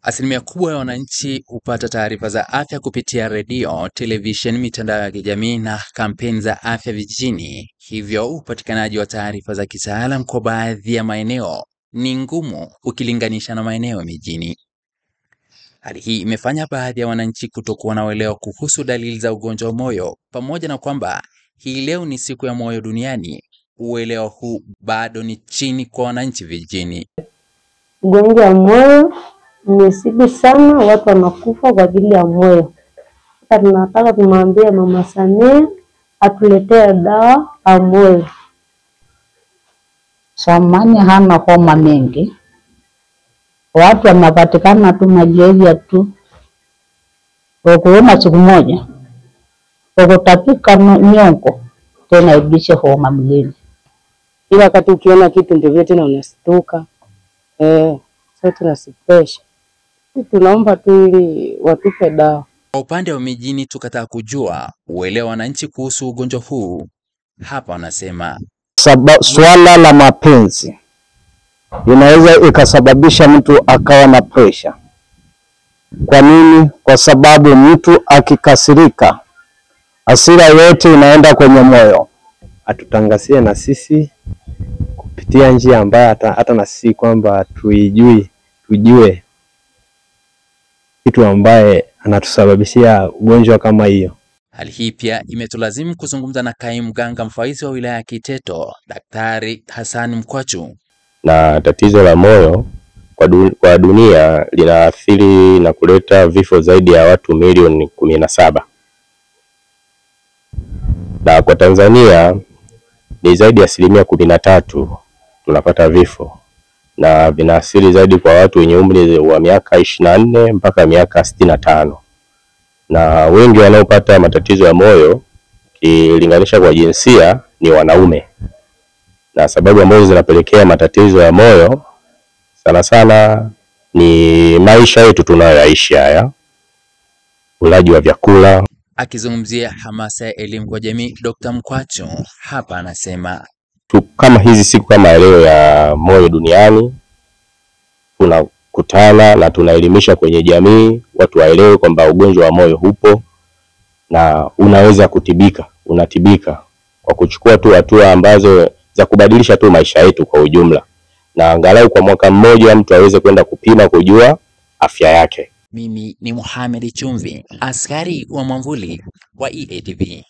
Asilimia kubwa ya wananchi hupata taarifa za afya kupitia redio, television, mitandao ya kijamii na kampeni za afya vijijini. Hivyo upatikanaji wa taarifa za kitaalam kwa baadhi ya maeneo ni ngumu ukilinganisha na maeneo mijini. Hali hii imefanya baadhi ya wananchi kutokuwa na uelewa kuhusu dalili za ugonjwa wa moyo. Pamoja na kwamba hii leo ni siku ya moyo duniani, uelewa huu bado ni chini kwa wananchi vijijini. Ugonjwa wa moyo umezidi sana, watu wanakufa kwa ajili ya moyo. Tunataka tumwambie Mama Samia atuletee dawa ya moyo. Samani hana homa mengi, watu wanapatikana tu malaria tu, wakuuma siku moja, wakutapika nyongo, tena ibishe homa mwilini. Ila wakati ukiona kitu ndivyo tena unastuka. Sasa tunasipesha. Tunaomba tu ili watupe dawa. Kwa upande wa mijini tukataka kujua uelewa wananchi kuhusu ugonjwa huu. Hapa wanasema swala la mapenzi inaweza ikasababisha mtu akawa na pressure. Kwa nini? Kwa sababu mtu akikasirika, hasira yote inaenda kwenye moyo. Atutangazie na sisi kupitia njia ambayo hata na sisi kwamba tujue kitu ambaye anatusababishia ugonjwa kama hiyo. Hali hii pia imetulazimu kuzungumza na kaimu mganga mfawidhi wa wilaya ya Kiteto, Daktari Hassan Mkwachu. Na tatizo la moyo kwa dunia linaathiri na kuleta vifo zaidi ya watu milioni 17. Na kwa Tanzania ni zaidi ya 13% tunapata vifo, na vinaathiri zaidi kwa watu wenye umri wa miaka 24 mpaka miaka 65. Na wengi wanaopata matatizo ya moyo kilinganisha kwa jinsia ni wanaume. Na sababu ambazo zinapelekea matatizo ya moyo sana sana ni maisha yetu tunayoishi haya, ulaji wa vyakula. Akizungumzia hamasa ya elimu kwa jamii, Dr. Mkwachu hapa anasema kama hizi siku kama leo ya moyo duniani, tunakutana na tunaelimisha kwenye jamii, watu waelewe kwamba ugonjwa wa moyo upo na unaweza kutibika, unatibika kwa kuchukua tu hatua ambazo za kubadilisha tu maisha yetu kwa ujumla, na angalau kwa mwaka mmoja mtu aweze kwenda kupima kujua afya yake. Mimi ni Mohamed Chumvi, askari wa mwamvuli wa EATV.